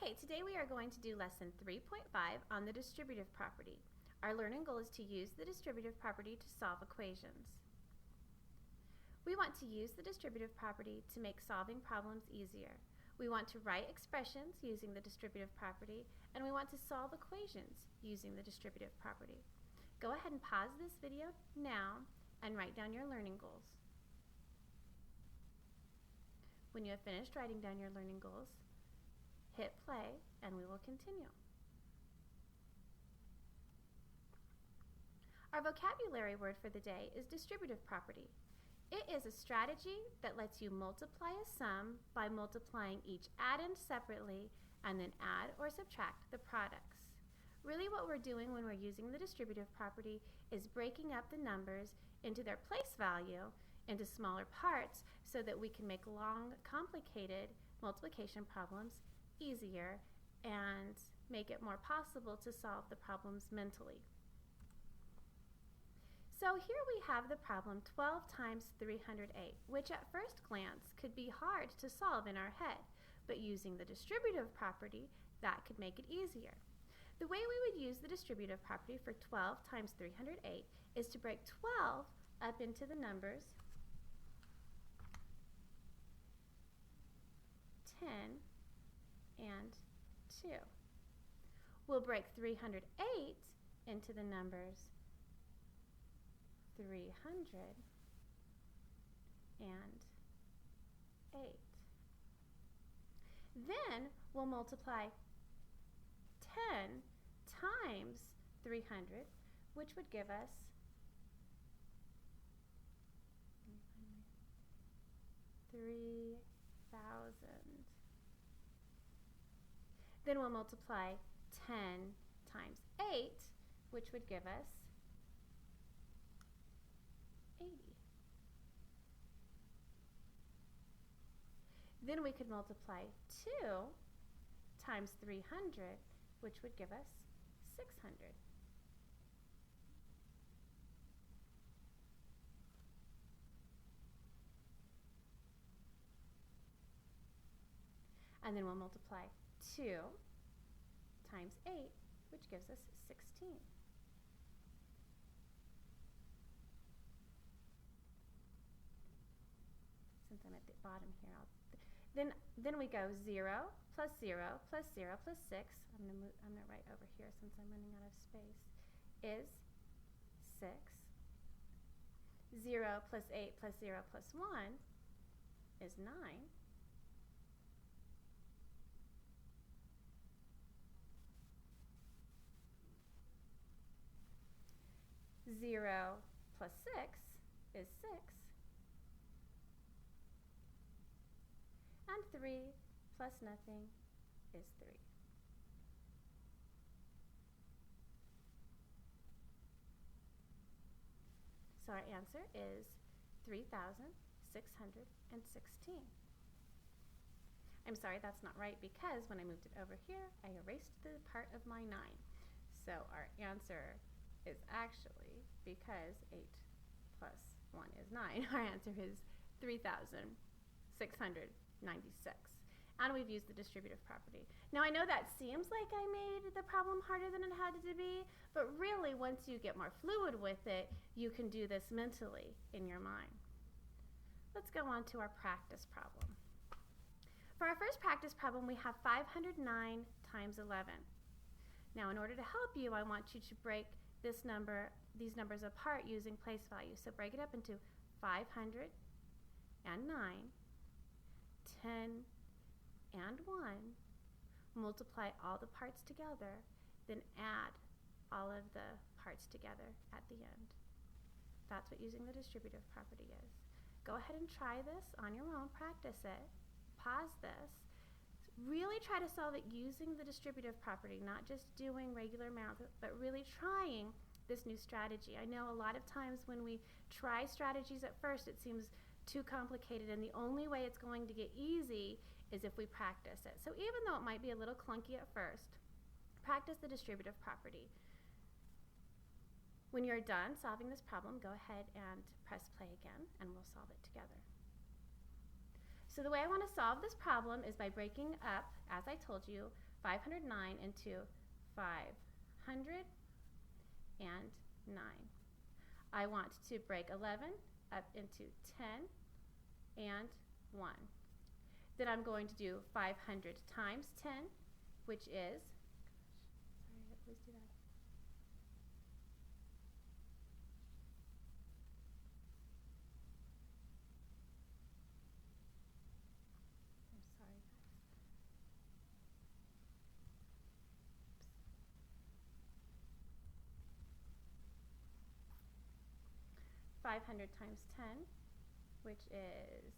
Okay, today we are going to do lesson 3.5 on the distributive property. Our learning goal is to use the distributive property to solve equations. We want to use the distributive property to make solving problems easier. We want to write expressions using the distributive property, and we want to solve equations using the distributive property. Go ahead and pause this video now and write down your learning goals. When you have finished writing down your learning goals, hit play and we will continue. Our vocabulary word for the day is distributive property. It is a strategy that lets you multiply a sum by multiplying each addend separately and then add or subtract the products. Really what we're doing when we're using the distributive property is breaking up the numbers into their place value into smaller parts so that we can make long, complicated multiplication problems easier and make it more possible to solve the problems mentally. So here we have the problem 12 times 308, which at first glance could be hard to solve in our head, but using the distributive property, that could make it easier. The way we would use the distributive property for 12 times 308 is to break 12 up into the numbers 10 and 2. We'll break 308 into the numbers 300 and 8. Then we'll multiply 10 times 300, which would give us 3,000. Then we'll multiply 10 times 8, which would give us 80. Then we could multiply 2 times 300, which would give us 600. And then we'll multiply 2 times 8, which gives us 16. Since I'm at the bottom here, then we go 0 plus 0 plus 0 plus 6. I'm going to write over here since I'm running out of space. Is 6. 0 plus 8 plus 0 plus 1 is 9. 0 plus 6 is 6. And 3 plus nothing is 3. So our answer is 3,616. I'm sorry, that's not right because when I moved it over here, I erased the part of my 9. So our answer is actually, because 8 plus 1 is 9, our answer is 3,696. And we've used the distributive property. Now I know that seems like I made the problem harder than it had to be, but really once you get more fluid with it, you can do this mentally in your mind. Let's go on to our practice problem. For our first practice problem, we have 509 times 11. Now in order to help you, I want you to break these numbers apart using place value. So break it up into 500 and 9, 10 and 1, multiply all the parts together, then add all of the parts together at the end. That's what using the distributive property is. Go ahead and try this on your own, practice it, pause this, really try to solve it using the distributive property, not just doing regular math, but really trying this new strategy. I know a lot of times when we try strategies at first, it seems too complicated, and the only way it's going to get easy is if we practice it. So even though it might be a little clunky at first, practice the distributive property. When you're done solving this problem, go ahead and press play again, and we'll solve it together. So the way I want to solve this problem is by breaking up, as I told you, 509 into 509. I want to break 11 up into 10 and 1. Then I'm going to do 500 times 10, which is, sorry, I always do that. I'm sorry, guys. 500 times 10, which is,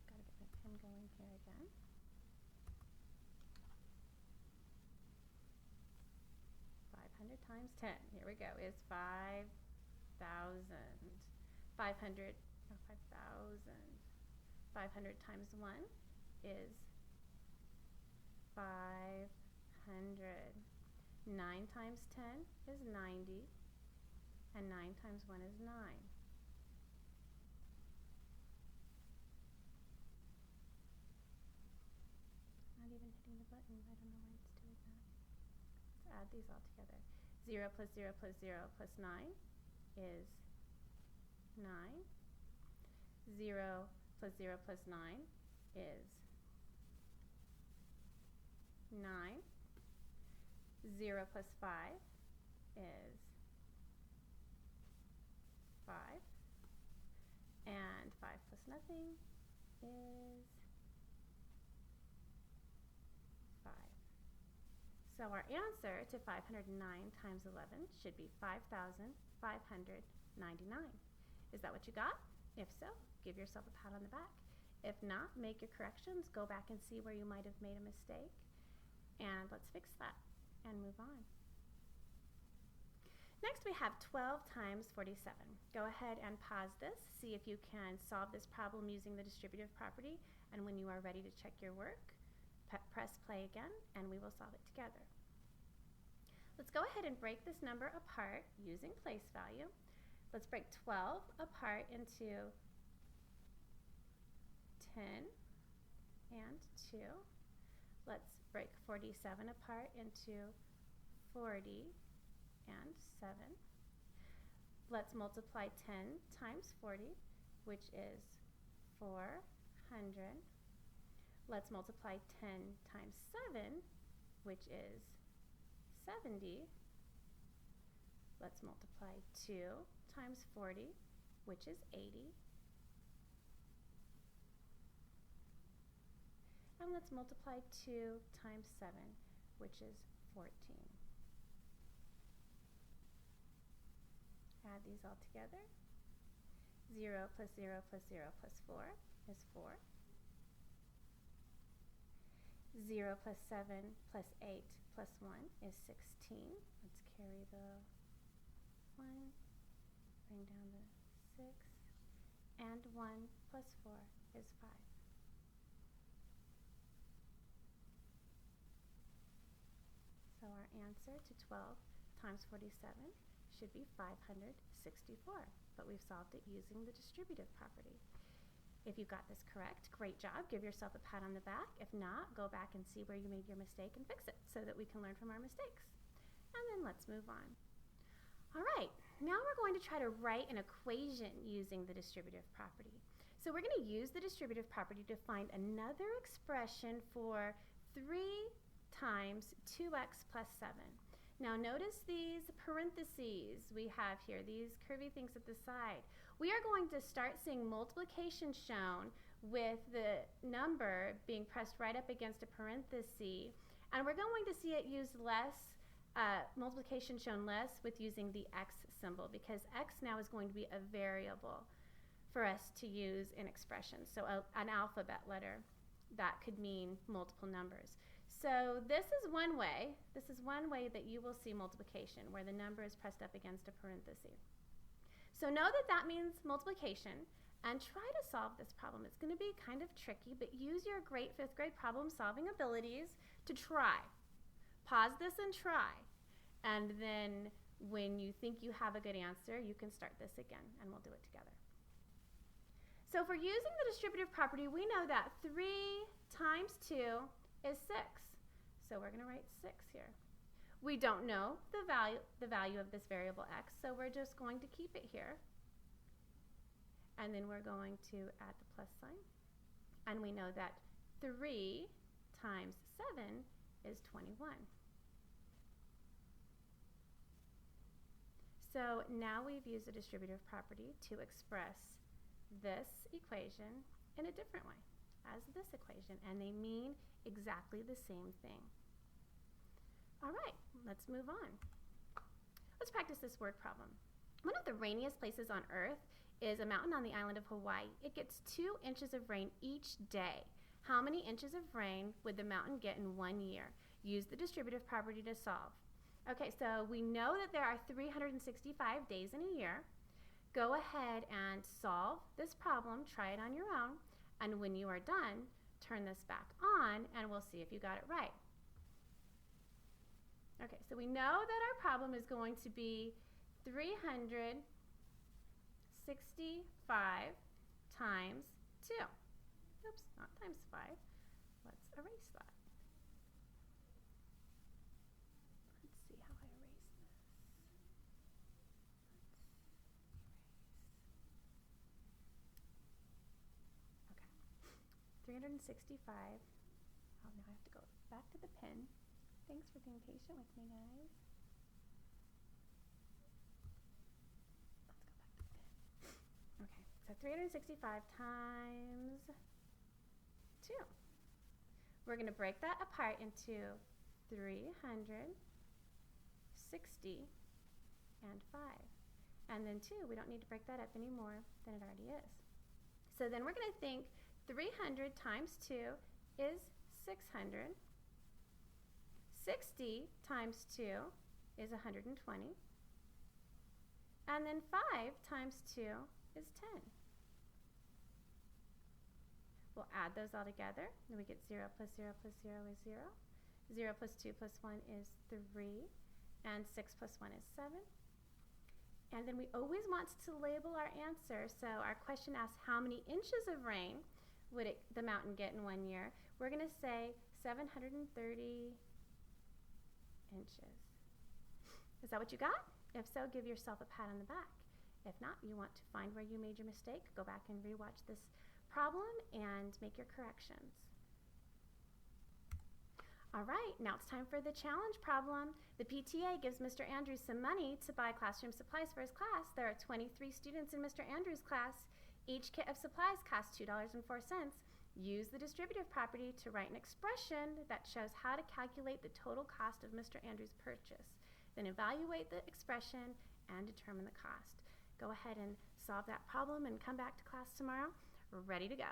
gotta get my pen going here again. 500 times 10, here we go, is 5,000. 500 times 1 is 500. 9 times 10 is 90, and 9 times 1 is 9. Not even hitting the button. I don't know why it's doing that. Let's add these all together. 0 plus 0 plus 0 plus 9 is 9. 0 plus 0 plus 9 is 9. 0 plus 5 is 5. And 5 plus nothing is 5. So our answer to 509 times 11 should be 5,599. Is that what you got? If so, give yourself a pat on the back. If not, make your corrections, go back and see where you might have made a mistake, and let's fix that and move on. Next we have 12 times 47. Go ahead and pause this, see if you can solve this problem using the distributive property, and when you are ready to check your work, press play again and we will solve it together. Let's go ahead and break this number apart using place value. Let's break 12 apart into 10 and 2. Let's break 47 apart into 40 and 7. Let's multiply 10 times 40, which is 400. Let's multiply 10 times 7, which is 70. Let's multiply 2 times 40, which is 80. And let's multiply 2 times 7, which is 14. Add these all together. 0 plus 0 plus 0 plus 4 is 4. 0 plus 7 plus 8 plus 1 is 16. Let's carry the 1, bring down the 6, and 1 plus 4 is 5. So our answer to 12 times 47 should be 564, but we've solved it using the distributive property. If you got this correct, great job. Give yourself a pat on the back. If not, go back and see where you made your mistake and fix it so that we can learn from our mistakes. And then let's move on. All right, now we're going to try to write an equation using the distributive property. So we're going to use the distributive property to find another expression for 3 times 2x plus 7. Now notice these parentheses we have here, these curvy things at the side. We are going to start seeing multiplication shown with the number being pressed right up against a parenthesis, and we're going to see it used less, multiplication shown less with using the x symbol, because x now is going to be a variable for us to use in expressions. So an alphabet letter that could mean multiple numbers. So this is one way that you will see multiplication, where the number is pressed up against a parenthesis. So know that that means multiplication, and try to solve this problem. It's going to be kind of tricky, but use your great 5th grade problem solving abilities to try. Pause this and try, and then When you think you have a good answer, you can start this again, and we'll do it together. So if we're using the distributive property, we know that 3 times 2 is 6. So we're going to write 6 here. We don't know the value of this variable x, so we're just going to keep it here. And then we're going to add the plus sign. And we know that 3 times 7 is 21. So now we've used the distributive property to express this equation in a different way as this equation, and they mean exactly the same thing. All right, let's move on. Let's practice this word problem. One of the rainiest places on Earth is a mountain on the island of Hawaii. It gets 2 inches of rain each day. How many inches of rain would the mountain get in 1 year? Use the distributive property to solve. Okay, so we know that there are 365 days in a year. Go ahead and solve this problem, try it on your own, and when you are done, turn this back on and we'll see if you got it right. Okay, so we know that our problem is going to be 365 times 2. Oops, not times 5. Let's erase that. Let's see how I erase this. 365. Oh, now I have to go back to the pen. Thanks for being patient with me, guys. Let's go back to the pen. Okay, so 365 times 2. We're going to break that apart into 360 and 5. And then 2, we don't need to break that up any more than it already is. So then we're going to think 300 times 2 is 600. 60 times 2 is 120. And then 5 times 2 is 10. We'll add those all together. Then we get 0 plus 0 plus 0 is 0. 0 plus 2 plus 1 is 3. And 6 plus 1 is 7. And then we always want to label our answer. So our question asks how many inches of rain would the mountain get in 1 year. We're going to say 730 inches. Is that what you got? If so, give yourself a pat on the back. If not, you want to find where you made your mistake, go back and rewatch this problem and make your corrections. All right, now it's time for the challenge problem. The PTA gives Mr. Andrews some money to buy classroom supplies for his class. There are 23 students in Mr. Andrews' class. Each kit of supplies costs $2.04. Use the distributive property to write an expression that shows how to calculate the total cost of Mr. Andrews' purchase. Then evaluate the expression and determine the cost. Go ahead and solve that problem and come back to class tomorrow. We're ready to go.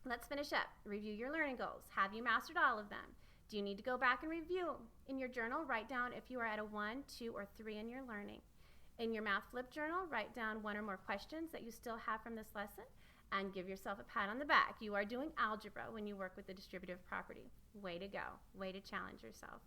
Let's finish up. Review your learning goals. Have you mastered all of them? Do you need to go back and review? In your journal, write down if you are at a 1, 2, or 3 in your learning. In your math flip journal, write down 1 or more questions that you still have from this lesson and give yourself a pat on the back. You are doing algebra when you work with the distributive property. Way to go. Way to challenge yourself.